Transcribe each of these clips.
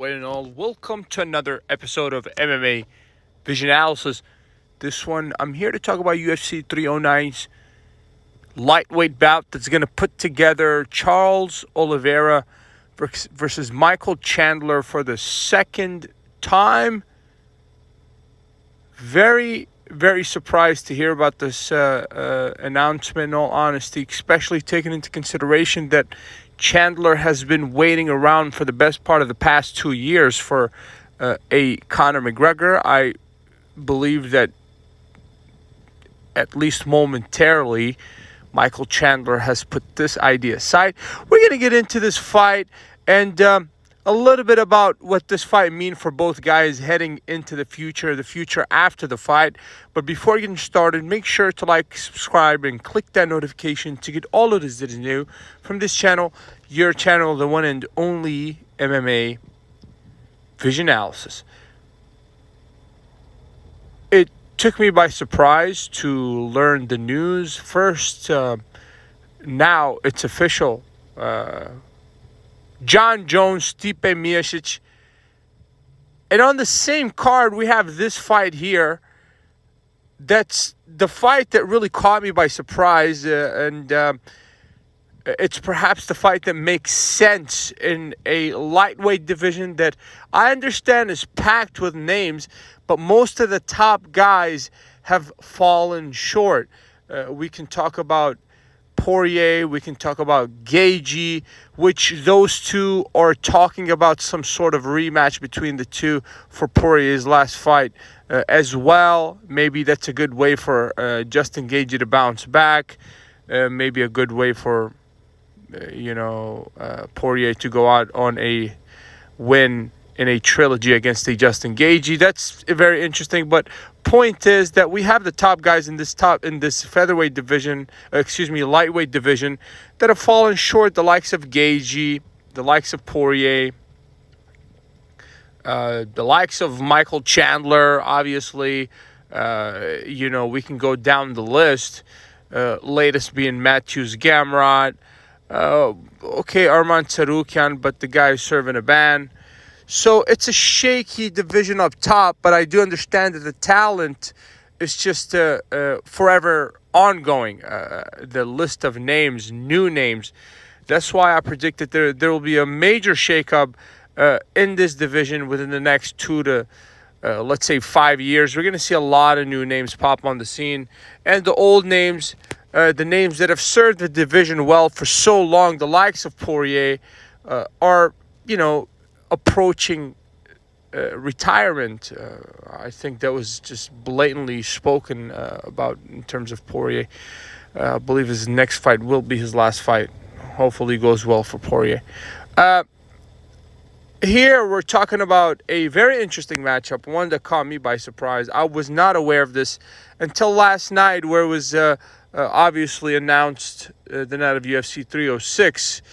One and all, welcome to another episode of MMA Vision Analysis. This one, I'm here to talk about UFC 309's lightweight bout that's going to put together Charles Oliveira versus Michael Chandler for the second time. Very, very surprised to hear about this announcement, in all honesty, especially taking into consideration that Chandler has been waiting around for the best part of the past 2 years for a Conor McGregor. I believe that, at least momentarily, Michael Chandler has put this idea aside. We're going to get into this fight and a little bit about what this fight means for both guys heading into the future after the fight. But before getting started, make sure to like, subscribe, and click that notification to get all of this that is new from this channel, your channel, the one and only MMA Vision Analysis. It took me by surprise to learn the news. First, now it's official. John Jones, Stipe Miocic. And on the same card, we have this fight here. That's the fight that really caught me by surprise. And it's perhaps the fight that makes sense in a lightweight division that I understand is packed with names, but most of the top guys have fallen short. We can talk about Poirier, we can talk about Gaethje, which those two are talking about some sort of rematch between the two for Poirier's last fight as well. Maybe that's a good way for Justin Gaethje to bounce back. Maybe a good way for Poirier to go out on a win in a trilogy against a Justin Gaethje. That's very interesting. But point is that we have the top guys in this featherweight division, lightweight division, that have fallen short. The likes of Gaethje, the likes of Poirier, the likes of Michael Chandler. Obviously, we can go down the list. Latest being Matthews Gamrot. Arman Tsarukyan, but the guy is serving a ban. So it's a shaky division up top, but I do understand that the talent is just forever ongoing. The list of names, new names. That's why I predict that there will be a major shakeup in this division within the next 2 to, let's say, 5 years. We're going to see a lot of new names pop on the scene. And the old names, the names that have served the division well for so long, the likes of Poirier, are, approaching retirement. I think that was just blatantly spoken about in terms of Poirier. I believe his next fight will be his last fight. Hopefully it goes well for Poirier. Here we're talking about a very interesting matchup, one that caught me by surprise. I was not aware of this until last night, where it was obviously announced the night of UFC 306.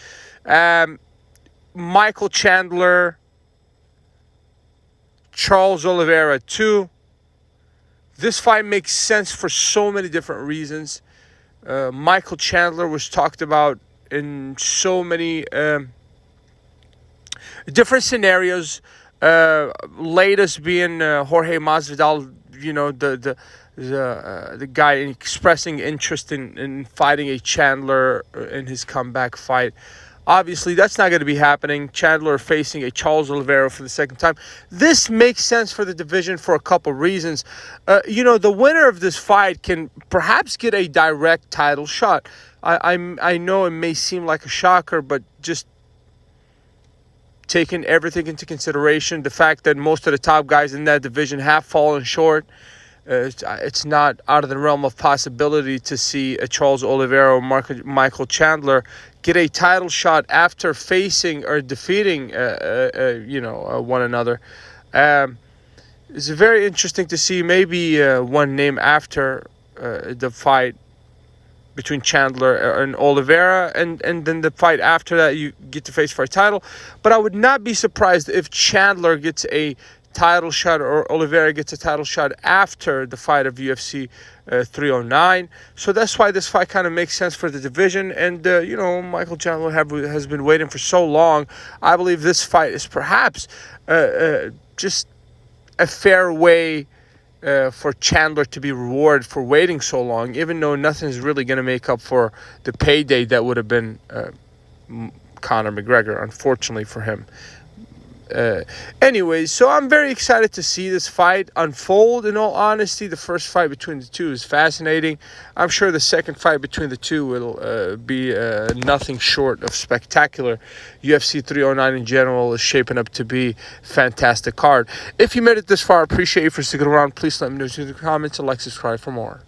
Michael Chandler, Charles Oliveira 2. This fight makes sense for so many different reasons. Michael Chandler was talked about in so many different scenarios. Latest being Jorge Masvidal, the guy expressing interest in fighting a Chandler in his comeback fight. Obviously, that's not going to be happening. Chandler facing a Charles Oliveira for the second time. This makes sense for the division for a couple reasons. The winner of this fight can perhaps get a direct title shot. I know it may seem like a shocker, but just taking everything into consideration, the fact that most of the top guys in that division have fallen short, it's not out of the realm of possibility to see a Charles Oliveira or Michael Chandler get a title shot after facing or defeating, one another. It's very interesting to see maybe one name after the fight between Chandler and Oliveira, and then the fight after that you get to face for a title. But I would not be surprised if Chandler gets a title shot, or Oliveira gets a title shot after the fight of UFC 309. So that's why this fight kind of makes sense for the division. And, Michael Chandler has been waiting for so long. I believe this fight is perhaps just a fair way for Chandler to be rewarded for waiting so long, even though nothing's really going to make up for the payday that would have been Conor McGregor, unfortunately for him. Anyways, so I'm very excited to see this fight unfold. In all honesty, the first fight between the two is fascinating. I'm sure the second fight between the two will be nothing short of spectacular. UFC 309 in general is shaping up to be a fantastic card. If you made it this far, I appreciate you for sticking around. Please let me know in the comments and like, subscribe for more.